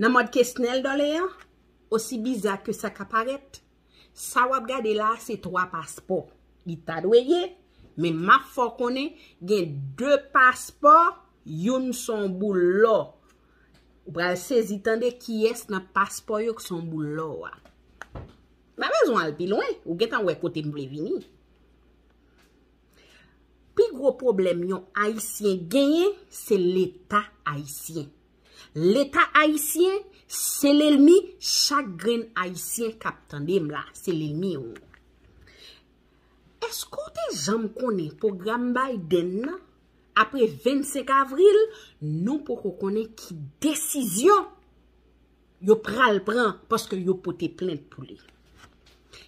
Dans mode questionnaire dans les aussi bizarre que ça apparaît, ça va regarder là, c'est 3 passeports. Il t'a doué, mais ma faut connaît, gen 2 passeports, yon son boulot. Ou pral saisi tande qui est dans passeport yo qui son boulot. Pas besoin aller plus loin, ou gen tan wè côté m'vle vini. Pi gros problème yon haïtien gagné, c'est l'état haïtien. L'état haïtien, c'est l'ennemi chaque grain haïtien captandem là, c'est l'ennemi. Est-ce que tu jamais connais programme Biden après 25 avril, nous pour connaître qui décision yo pral prend parce que yo pote plainte pour lui.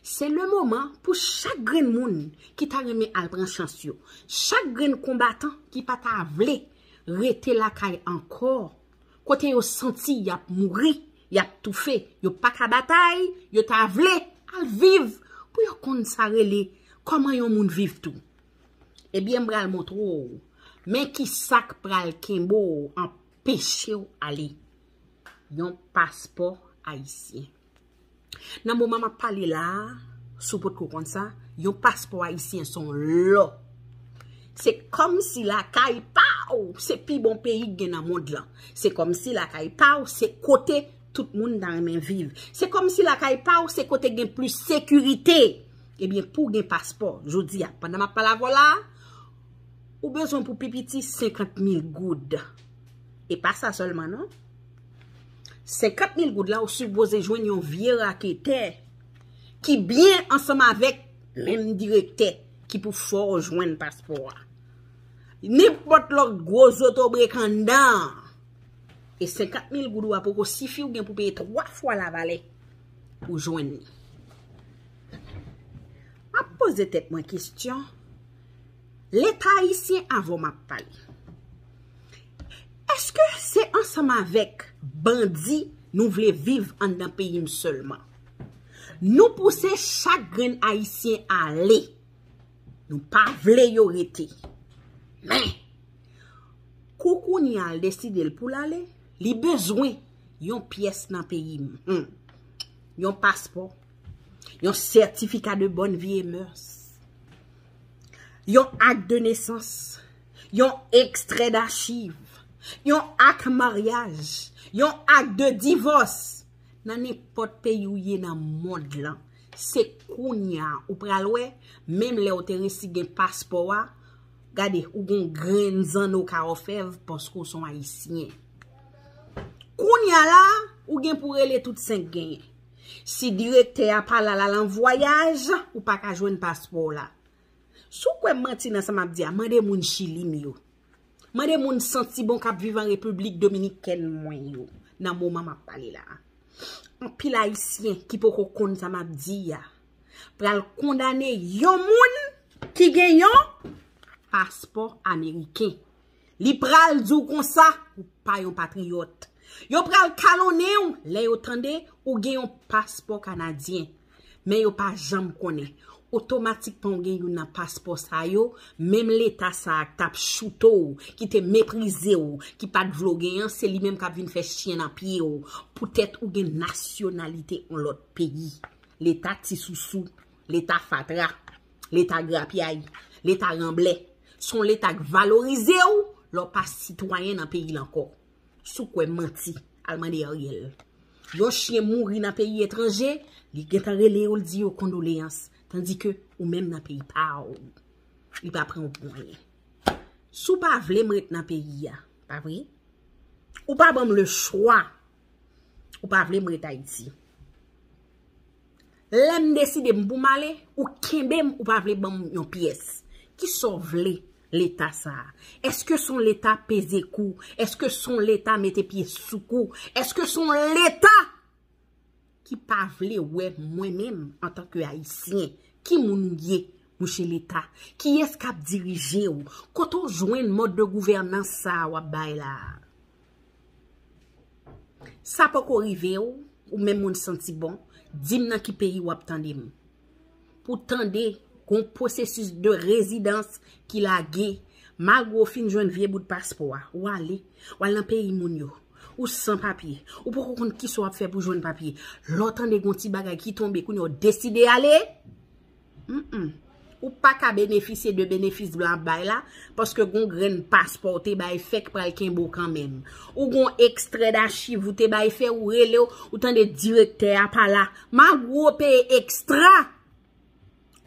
C'est le moment pour chaque grain moun qui t'a remis al prend chance yo. Chaque grain combattant qui pas t'a vle rete la caille encore. Côté yo senti y a mouri, y a tout fait, yo pas ka bataille, yo t'a vle al vivre pour yo kon sa rele comment yon moun vive tout. Eh bien m'bral montre mais qui sak pral kembo empêche ou aller. Yon passeport haïtien. Nan moment m'a parlé là, sous pot comme ça, yon passeport haïtien sont là. C'est comme si la caille pa ou c'est plus bon pays gen dans monde là. C'est comme si la caille pa ou c'est côté tout monde dans men vivre. C'est comme si la caille pa ou c'est côté gen plus sécurité. Eh bien pour gen passeport, je dis pendant ma parole voilà, ou besoin pour pipiti 50 000 goudes. Et pas ça seulement non. 50 000 goudes là, ou supposé joindre un vieux raqueteur qui bien ensemble avec même directeur qui pour fort joindre passeport. N'importe l'autre gros autobrécandant. Et 50 000 goudes pour si fi ou bien pour payer 3 fois la vallée pour joindre. A poser tête moi question. L'État haïtien avant m'a parlé. Est-ce que c'est ensemble avec bandits nous voulons vivre en un pays seulement? Nous pousser chaque grain haïtien à aller. Nous pas voulons y arrêter. Mais Koukou n'y a décidé pour l'aller, li besoin yon pièce dans pays. Yon passeport, yon certificat de bonne vie et mœurs. Yon acte de naissance, yon extrait d'archives, yon acte mariage, yon acte de divorce. Dans n'importe pays où y dans monde là, c'est kounya ou pral wè, même les autorités gen passeport, gade ou gon grain zan ou ka ofèv parce qu'on sont haïtiens. Kounya là, ou gen pour relé tout 5 gen. Si directeur a pas la voyage, ou pas ka joindre passeport là. Sou kwe menti nan sa m'a dit, mande moun Chili yo. Mande moun senti bon kap vivre en République Dominicaine mwen yo. Nan moment m'a parlé là. Un pile haïtien qui peut kon sa m'a dit ya. Pral condamner yon moun qui gen yon passeport américain. Li pral djou kon sa ou pa yon patriote. Yo pral kalone ou le yo tande ou gen yon passeport canadien. Mais yo pa jam connaît. Automatiquement gen yon passeport sa yo, même l'état sa tap chouto qui te méprisé ou qui pas de vlogen, c'est lui même qui vinn faire chien dans pied ou peut-être ou gen nationalité en l'autre pays. L'état Tissoussou, l'état Fatra, l'état Grapiaï, l'état Remblai, son l'état valorisé ou leur pas citoyen dans pays encore. Sou kwe menti, almande Ariel. Yon chien mouri dans pays étranger, li gen tan rele ou di yo condoléances. Tandis que, ou même dans le pays, il va prendre un moyen. Sou pas vle mret dans le pays, pas vrai? Ou pas bon le choix, ou pas vle mret Haïti. L'em décide m'pou m'aller, ou kembem ou pas vle bon yon pièce. Qui sont vle l'État ça? Est-ce que son l'État pèse coup? Est-ce que son l'État mette pied sous coup? Est-ce que son l'État qui pas vle ouais moi-même en tant que haïtien qui moun yé mouche l'État qui est-ce qu'a dirigé ou quand on joine mode de gouvernance ça ou bay là ça pas ko rive ou même moun senti bon dim nan ki pays ou attendem pour tande kon processus de résidence qui la gé malgré fin joine vieux bout de passeport ou aller ou dans pays moun yo ou sans papier, ou pour qu'on qui soit fait pour jouer papier, l'autre des gonti bagay qui tombe qu'on a décidé aller, ou pas qu'à bénéficier de bénéfices blanc bay là, parce que gon grain passeport te bay fait pral kenbo quand même, ou gon extrait d'archive ou te bay fait ou relé ou tant de directeur pas là, ma gros paye extra,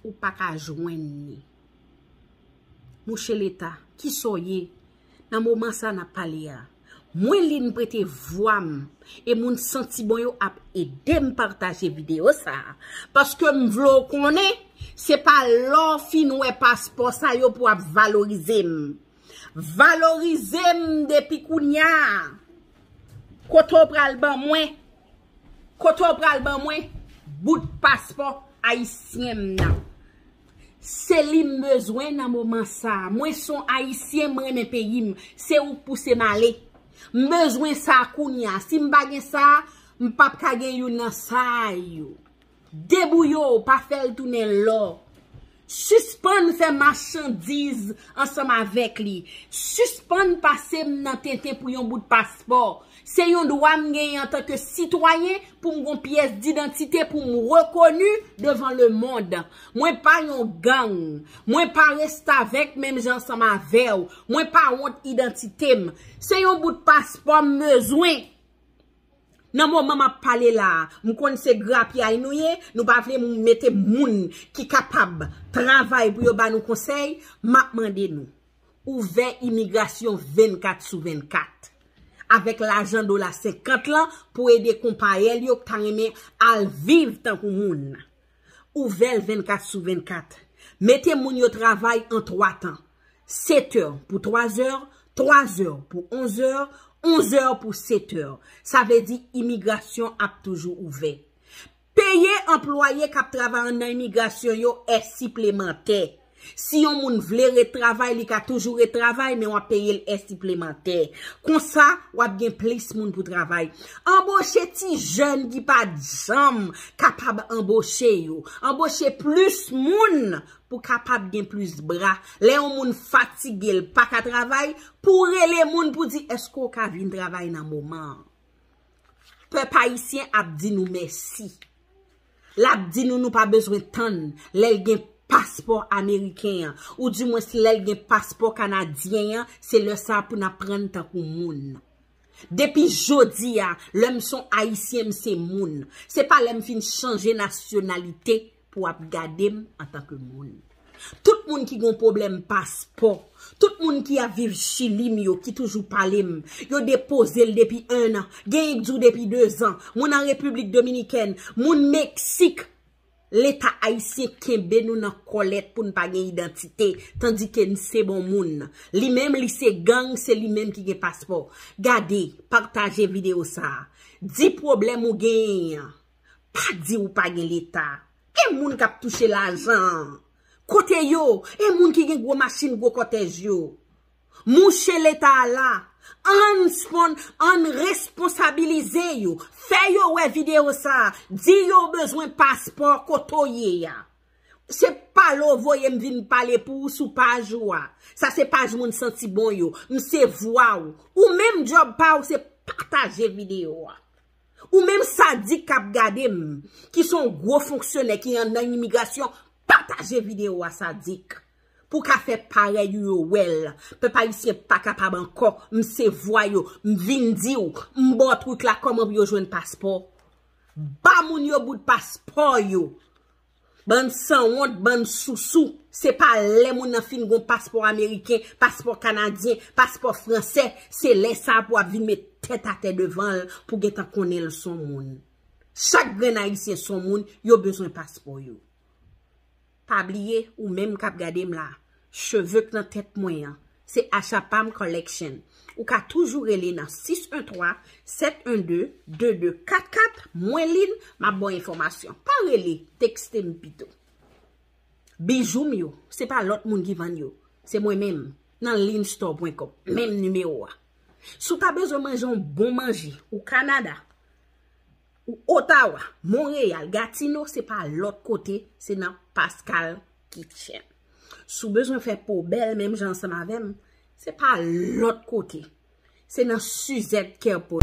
ou pas qu'à joindre. Mouche l'État, qui soyez, dans moment ça n'a pas l'air. Moi, l'in prête voix et mon senti bon yo ap aider me partager vidéo ça. Parce que m'vlo connaît, c'est pas l'or fin ou passeport ça yo pour valoriser. Valoriser depuis kounya. Koto pral ban moins. Koto pral ban moins. Bout passeport haïtien nan. C'est li besoin dans moment ça. Moi son haïtien moi mes pays, c'est ou pousser malé. Besoin ça kounya. Si m'pa gen ça, m'pa ka gen yon nan sa yo. Débouyo pas faire tourner l'or. Suspend fait marchandise ensemble avec lui. Suspend passer nan tete pour yon bout de passeport. C'est yon droit m'gagner en tant que citoyen pour m'gon pièce d'identité pour me reconnu devant le monde. Moi pas yon gang. Moi pas reste avec même gens ensemble avec. Moi pas honte identité. C'est yon bout de passeport besoin. Nan moment m'a parlé là, m'konn c'est grapi ay nous pas vle mettre moun qui capable travail pour yo ba nous conseil, m'a mandé nous ouvert immigration 24/24 avec l'argent dollar 50 là pour aider compagnie yo ta remè al vivre tant pour moun. Ouvert 24/24. Mettez moun yo travail en 3 temps. 7 heures pour 3 heures, 3 heures pour 11 heures, 11 heures pour 7 heures. Ça veut dire immigration a toujours ouvert. Payer employé qui travaille dans immigration yo est supplémentaire. Si on moun vle retravail, li ka toujours retravail, mais on paye le supplémentaire. Comme ça, on a bien plus moun pour travail. Embaucher ti jeune qui pas jam capable embaucher yo. Embaucher plus moun pour capable gen plus bras. Les on moun fatigué, pas ka travail, pour les moun pour dire est-ce qu'on ka vinn travail dans moment. Peuple haïtien a dit nous merci. L'a dit nous pas besoin tant, l'el gen passeport américain ou du moins si l'el gen passeport canadien, c'est le ça pour na prendre tant pour moun. Depuis jodi a, l'homme son haïtien c'est moun. C'est pas l'homme fin changer nationalité pour ap gade en tant que moun. Tout moun qui gon problème passeport, tout moun qui a vive Chili yo qui toujours parle yo déposé depuis 1 an, gen depuis 2 ans, moun en République Dominicaine, moun Mexique. L'État haïtien kembe nous nan colette pour ne pas gen identité, tandis que c'est bon moun. Li même li c'est gang, c'est li même qui gen passeport. Gardez, partagez vidéo ça. Di problème ou gen, pas di ou pas gen l'État. Et moun kap touche l'argent. Côté yo, et moun qui gen gros machine, gros cortège yo. Mouche l'État là. On responsabilise yo. Fait yo ouais vidéo ça. Di yo besoin passeport kotoye ya. C'est pas l'eau voye m'vin parler pour sous page ou. Ça c'est page moun senti bon yo. M'se voix ou même job pa ou c'est partager vidéo. Ou même sadi kap gade qui sont gros fonctionnaires qui en immigration partager vidéo à sadik. Pour qu'a fait pareil yo well, peuple haïtien pas capable encore, m'se voyo, m'vin di ou, m'bon truc là comment yo joindre passeport. Ba moun yo bout passeport yo. Ban sans honte, ban sous-sous, c'est pas les moun nan fin gon passeport américain, passeport canadien, passeport français, c'est les ça pour vinn mettre tête à tête devant pour geta connaître son moun. Chaque grand haïtien son moun, yo besoin passeport yo. Pas oublier ou même k'ap gade m'la, cheveux dans tête moyen, c'est Achapam Collection. Ou ka toujours relé dans 613-712-2244, moins ligne, ma bonne information. Pas relé, texte m'pito. Bijoux yo, c'est pas l'autre monde qui vend yo, c'est moi-même, dans linstore.com, même numéro. Si t'as besoin de manger un bon manger, au Canada, ou Ottawa, Montréal, Gatineau, c'est pas l'autre côté, c'est dans Pascal Kitchen. Si besoin de faire pour belle, même j'en sais avec, c'est pas l'autre côté. c'est dans Suzette Kerpon.